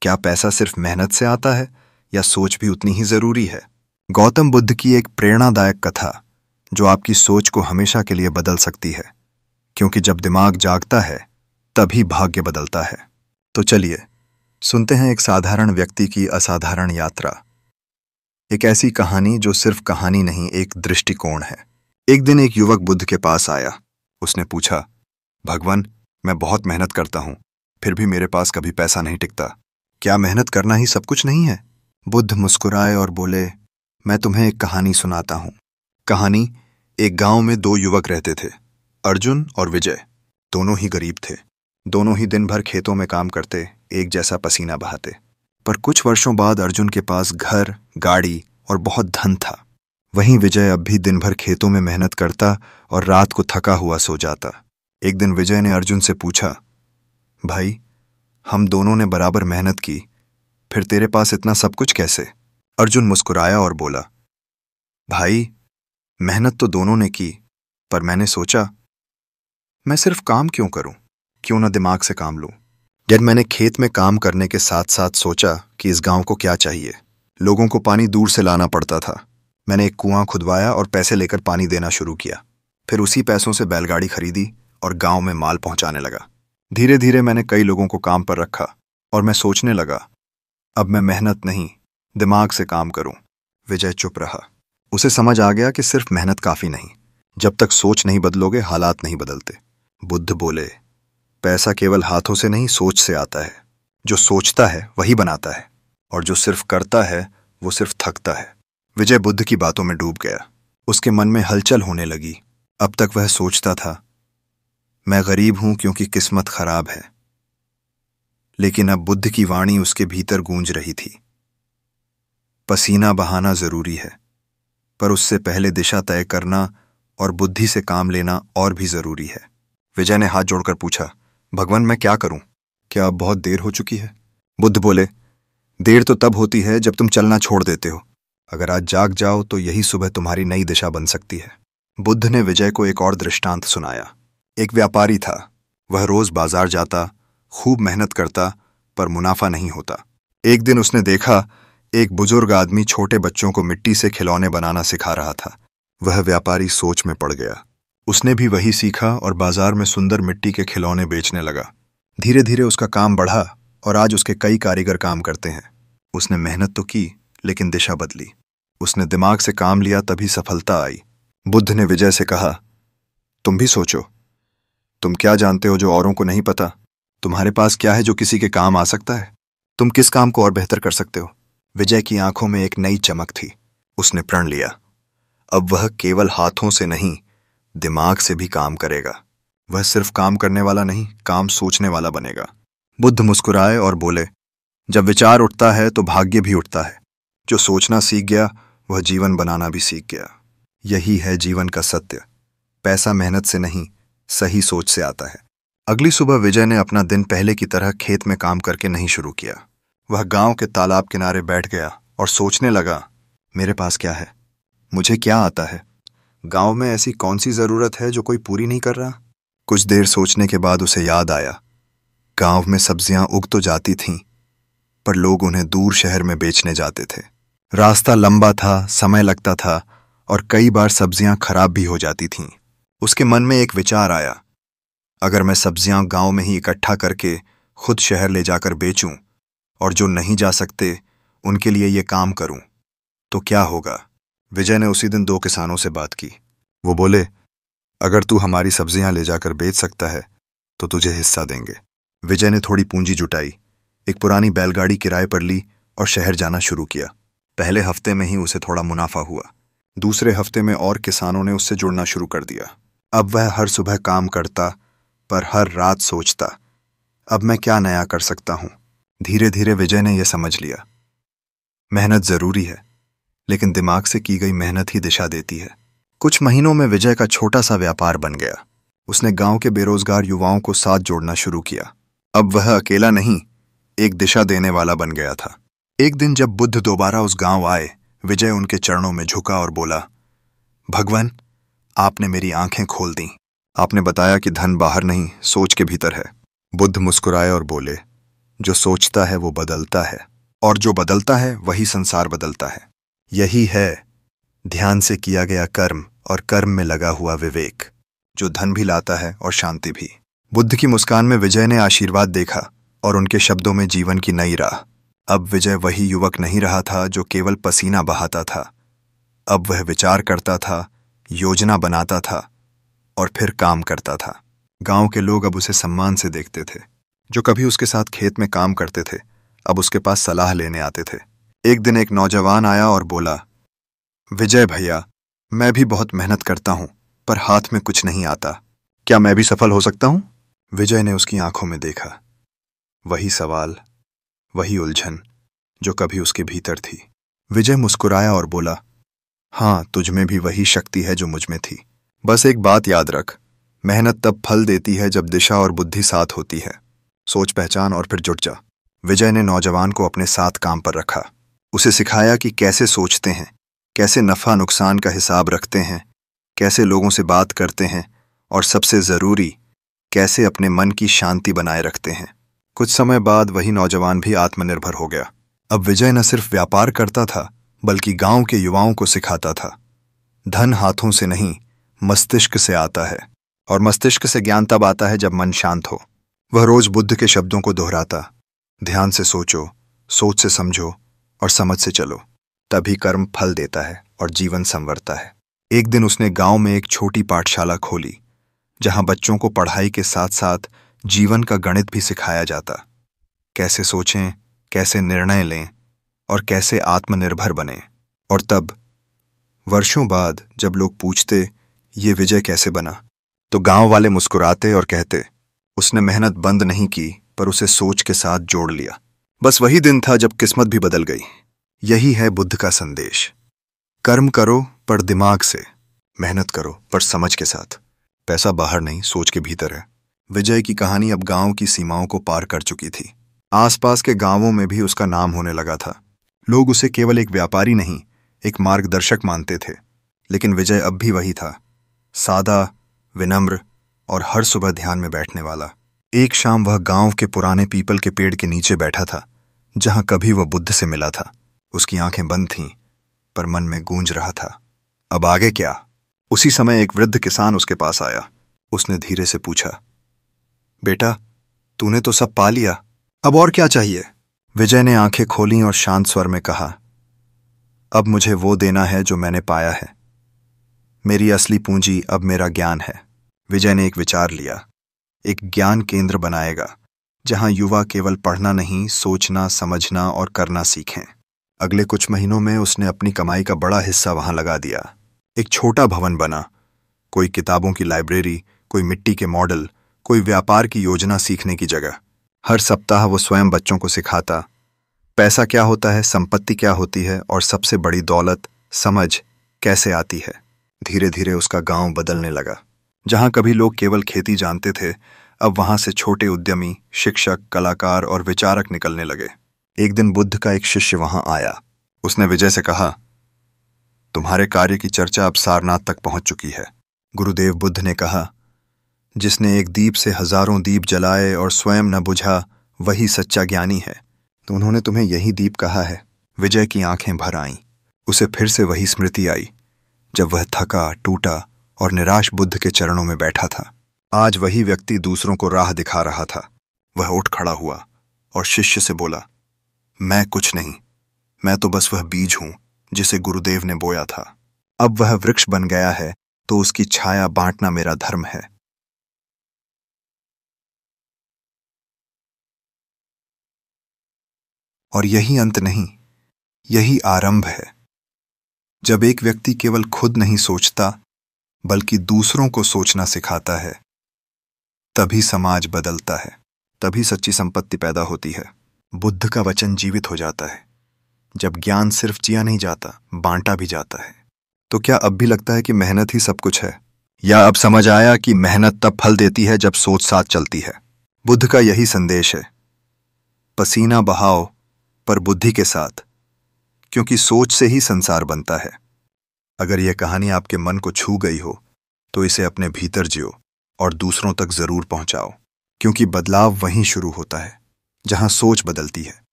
क्या पैसा सिर्फ मेहनत से आता है या सोच भी उतनी ही जरूरी है? गौतम बुद्ध की एक प्रेरणादायक कथा जो आपकी सोच को हमेशा के लिए बदल सकती है, क्योंकि जब दिमाग जागता है तभी भाग्य बदलता है। तो चलिए सुनते हैं एक साधारण व्यक्ति की असाधारण यात्रा। एक ऐसी कहानी जो सिर्फ कहानी नहीं, एक दृष्टिकोण है। एक दिन एक युवक बुद्ध के पास आया। उसने पूछा, भगवान, मैं बहुत मेहनत करता हूं, फिर भी मेरे पास कभी पैसा नहीं टिकता। क्या मेहनत करना ही सब कुछ नहीं है? बुद्ध मुस्कुराए और बोले, मैं तुम्हें एक कहानी सुनाता हूं। कहानी: एक गांव में दो युवक रहते थे, अर्जुन और विजय। दोनों ही गरीब थे। दोनों ही दिन भर खेतों में काम करते, एक जैसा पसीना बहाते। पर कुछ वर्षों बाद अर्जुन के पास घर, गाड़ी और बहुत धन था। वहीं विजय अब भी दिन भर खेतों में मेहनत करता और रात को थका हुआ सो जाता। एक दिन विजय ने अर्जुन से पूछा, भाई, हम दोनों ने बराबर मेहनत की, फिर तेरे पास इतना सब कुछ कैसे? अर्जुन मुस्कुराया और बोला, भाई, मेहनत तो दोनों ने की, पर मैंने सोचा, मैं सिर्फ काम क्यों करूं, क्यों ना दिमाग से काम लूं। जब मैंने खेत में काम करने के साथ साथ सोचा कि इस गांव को क्या चाहिए। लोगों को पानी दूर से लाना पड़ता था। मैंने एक कुआं खुदवाया और पैसे लेकर पानी देना शुरू किया। फिर उसी पैसों से बैलगाड़ी खरीदी और गांव में माल पहुंचाने लगा। धीरे धीरे मैंने कई लोगों को काम पर रखा और मैं सोचने लगा, अब मैं मेहनत नहीं, दिमाग से काम करूं। विजय चुप रहा। उसे समझ आ गया कि सिर्फ मेहनत काफी नहीं। जब तक सोच नहीं बदलोगे, हालात नहीं बदलते। बुद्ध बोले, पैसा केवल हाथों से नहीं, सोच से आता है। जो सोचता है वही बनाता है, और जो सिर्फ करता है वो सिर्फ थकता है। विजय बुद्ध की बातों में डूब गया। उसके मन में हलचल होने लगी। अब तक वह सोचता था, मैं गरीब हूं क्योंकि किस्मत खराब है। लेकिन अब बुद्ध की वाणी उसके भीतर गूंज रही थी, पसीना बहाना जरूरी है, पर उससे पहले दिशा तय करना और बुद्धि से काम लेना और भी जरूरी है। विजय ने हाथ जोड़कर पूछा, भगवान, मैं क्या करूं? क्या अब बहुत देर हो चुकी है? बुद्ध बोले, देर तो तब होती है जब तुम चलना छोड़ देते हो। अगर आज जाग जाओ तो यही सुबह तुम्हारी नई दिशा बन सकती है। बुद्ध ने विजय को एक और दृष्टांत सुनाया। एक व्यापारी था। वह रोज बाजार जाता, खूब मेहनत करता, पर मुनाफा नहीं होता। एक दिन उसने देखा, एक बुजुर्ग आदमी छोटे बच्चों को मिट्टी से खिलौने बनाना सिखा रहा था। वह व्यापारी सोच में पड़ गया। उसने भी वही सीखा और बाजार में सुंदर मिट्टी के खिलौने बेचने लगा। धीरे धीरे उसका काम बढ़ा और आज उसके कई कारीगर काम करते हैं। उसने मेहनत तो की, लेकिन दिशा बदली। उसने दिमाग से काम लिया, तभी सफलता आई। बुद्ध ने विजय से कहा, तुम भी सोचो। तुम क्या जानते हो जो औरों को नहीं पता? तुम्हारे पास क्या है जो किसी के काम आ सकता है? तुम किस काम को और बेहतर कर सकते हो? विजय की आंखों में एक नई चमक थी। उसने प्रण लिया, अब वह केवल हाथों से नहीं, दिमाग से भी काम करेगा। वह सिर्फ काम करने वाला नहीं, काम सोचने वाला बनेगा। बुद्ध मुस्कुराए और बोले, जब विचार उठता है तो भाग्य भी उठता है। जो सोचना सीख गया वह जीवन बनाना भी सीख गया। यही है जीवन का सत्य। पैसा मेहनत से नहीं, सही सोच से आता है। अगली सुबह विजय ने अपना दिन पहले की तरह खेत में काम करके नहीं शुरू किया। वह गांव के तालाब किनारे बैठ गया और सोचने लगा, मेरे पास क्या है? मुझे क्या आता है? गांव में ऐसी कौन सी जरूरत है जो कोई पूरी नहीं कर रहा? कुछ देर सोचने के बाद उसे याद आया, गांव में सब्जियां उग तो जाती थीं, पर लोग उन्हें दूर शहर में बेचने जाते थे। रास्ता लंबा था, समय लगता था और कई बार सब्जियां खराब भी हो जाती थीं। उसके मन में एक विचार आया, अगर मैं सब्जियां गांव में ही इकट्ठा करके खुद शहर ले जाकर बेचूं और जो नहीं जा सकते उनके लिए ये काम करूं तो क्या होगा? विजय ने उसी दिन दो किसानों से बात की। वो बोले, अगर तू हमारी सब्जियां ले जाकर बेच सकता है तो तुझे हिस्सा देंगे। विजय ने थोड़ी पूंजी जुटाई, एक पुरानी बैलगाड़ी किराए पर ली और शहर जाना शुरू किया। पहले हफ्ते में ही उसे थोड़ा मुनाफा हुआ। दूसरे हफ्ते में और किसानों ने उससे जुड़ना शुरू कर दिया। अब वह हर सुबह काम करता, पर हर रात सोचता, अब मैं क्या नया कर सकता हूं। धीरे धीरे विजय ने यह समझ लिया, मेहनत जरूरी है, लेकिन दिमाग से की गई मेहनत ही दिशा देती है। कुछ महीनों में विजय का छोटा सा व्यापार बन गया। उसने गांव के बेरोजगार युवाओं को साथ जोड़ना शुरू किया। अब वह अकेला नहीं, एक दिशा देने वाला बन गया था। एक दिन जब बुद्ध दोबारा उस गांव आए, विजय उनके चरणों में झुका और बोला, भगवान, आपने मेरी आंखें खोल दी। आपने बताया कि धन बाहर नहीं, सोच के भीतर है। बुद्ध मुस्कुराए और बोले, जो सोचता है वो बदलता है, और जो बदलता है वही संसार बदलता है। यही है ध्यान से किया गया कर्म और कर्म में लगा हुआ विवेक, जो धन भी लाता है और शांति भी। बुद्ध की मुस्कान में विजय ने आशीर्वाद देखा और उनके शब्दों में जीवन की नई राह। अब विजय वही युवक नहीं रहा था जो केवल पसीना बहाता था। अब वह विचार करता था, योजना बनाता था और फिर काम करता था। गांव के लोग अब उसे सम्मान से देखते थे। जो कभी उसके साथ खेत में काम करते थे अब उसके पास सलाह लेने आते थे। एक दिन एक नौजवान आया और बोला, विजय भैया, मैं भी बहुत मेहनत करता हूं पर हाथ में कुछ नहीं आता, क्या मैं भी सफल हो सकता हूं? विजय ने उसकी आंखों में देखा, वही सवाल, वही उलझन जो कभी उसके भीतर थी। विजय मुस्कुराया और बोला, हाँ, तुझ में भी वही शक्ति है जो मुझ में थी। बस एक बात याद रख, मेहनत तब फल देती है जब दिशा और बुद्धि साथ होती है। सोच पहचान और फिर जुट जा। विजय ने नौजवान को अपने साथ काम पर रखा। उसे सिखाया कि कैसे सोचते हैं, कैसे नफा नुकसान का हिसाब रखते हैं, कैसे लोगों से बात करते हैं और सबसे जरूरी कैसे अपने मन की शांति बनाए रखते हैं। कुछ समय बाद वही नौजवान भी आत्मनिर्भर हो गया। अब विजय न सिर्फ व्यापार करता था बल्कि गांव के युवाओं को सिखाता था, धन हाथों से नहीं मस्तिष्क से आता है, और मस्तिष्क से ज्ञान तब आता है जब मन शांत हो। वह रोज बुद्ध के शब्दों को दोहराता, ध्यान से सोचो, सोच से समझो और समझ से चलो, तभी कर्म फल देता है और जीवन संवरता है। एक दिन उसने गांव में एक छोटी पाठशाला खोली जहां बच्चों को पढ़ाई के साथ साथ जीवन का गणित भी सिखाया जाता, कैसे सोचें, कैसे निर्णय लें और कैसे आत्मनिर्भर बने। और तब वर्षों बाद जब लोग पूछते ये विजय कैसे बना, तो गांव वाले मुस्कुराते और कहते, उसने मेहनत बंद नहीं की पर उसे सोच के साथ जोड़ लिया। बस वही दिन था जब किस्मत भी बदल गई। यही है बुद्ध का संदेश, कर्म करो पर दिमाग से, मेहनत करो पर समझ के साथ। पैसा बाहर नहीं, सोच के भीतर है। विजय की कहानी अब गांव की सीमाओं को पार कर चुकी थी। आसपास के गांवों में भी उसका नाम होने लगा था। लोग उसे केवल एक व्यापारी नहीं, एक मार्गदर्शक मानते थे। लेकिन विजय अब भी वही था, सादा, विनम्र और हर सुबह ध्यान में बैठने वाला। एक शाम वह गांव के पुराने पीपल के पेड़ के नीचे बैठा था जहां कभी वह बुद्ध से मिला था। उसकी आंखें बंद थीं पर मन में गूंज रहा था, अब आगे क्या? उसी समय एक वृद्ध किसान उसके पास आया। उसने धीरे से पूछा, बेटा, तूने तो सब पा लिया, अब और क्या चाहिए? विजय ने आंखें खोलीं और शांत स्वर में कहा, अब मुझे वो देना है जो मैंने पाया है। मेरी असली पूंजी अब मेरा ज्ञान है। विजय ने एक विचार लिया, एक ज्ञान केंद्र बनाएगा जहां युवा केवल पढ़ना नहीं, सोचना, समझना और करना सीखें। अगले कुछ महीनों में उसने अपनी कमाई का बड़ा हिस्सा वहां लगा दिया। एक छोटा भवन बना, कोई किताबों की लाइब्रेरी, कोई मिट्टी के मॉडल, कोई व्यापार की योजना सीखने की जगह। हर सप्ताह वो स्वयं बच्चों को सिखाता, पैसा क्या होता है, संपत्ति क्या होती है और सबसे बड़ी दौलत, समझ, कैसे आती है। धीरे धीरे उसका गांव बदलने लगा। जहां कभी लोग केवल खेती जानते थे, अब वहां से छोटे उद्यमी, शिक्षक, कलाकार और विचारक निकलने लगे। एक दिन बुद्ध का एक शिष्य वहां आया। उसने विजय से कहा, तुम्हारे कार्य की चर्चा अब सारनाथ तक पहुंच चुकी है। गुरुदेव बुद्ध ने कहा, जिसने एक दीप से हजारों दीप जलाए और स्वयं न बुझा, वही सच्चा ज्ञानी है। तो उन्होंने तुम्हें यही दीप कहा है। विजय की आंखें भर आईं। उसे फिर से वही स्मृति आई जब वह थका, टूटा और निराश बुद्ध के चरणों में बैठा था। आज वही व्यक्ति दूसरों को राह दिखा रहा था। वह उठ खड़ा हुआ और शिष्य से बोला, मैं कुछ नहीं, मैं तो बस वह बीज हूं जिसे गुरुदेव ने बोया था। अब वह वृक्ष बन गया है तो उसकी छाया बांटना मेरा धर्म है। और यही अंत नहीं, यही आरंभ है। जब एक व्यक्ति केवल खुद नहीं सोचता बल्कि दूसरों को सोचना सिखाता है, तभी समाज बदलता है, तभी सच्ची संपत्ति पैदा होती है। बुद्ध का वचन जीवित हो जाता है। जब ज्ञान सिर्फ जिया नहीं जाता, बांटा भी जाता है। तो क्या अब भी लगता है कि मेहनत ही सब कुछ है, या अब समझ आया कि मेहनत तब फल देती है जब सोच साथ चलती है? बुद्ध का यही संदेश है, पसीना बहाओ पर बुद्धि के साथ, क्योंकि सोच से ही संसार बनता है। अगर यह कहानी आपके मन को छू गई हो तो इसे अपने भीतर जियो और दूसरों तक जरूर पहुंचाओ, क्योंकि बदलाव वहीं शुरू होता है, जहां सोच बदलती है।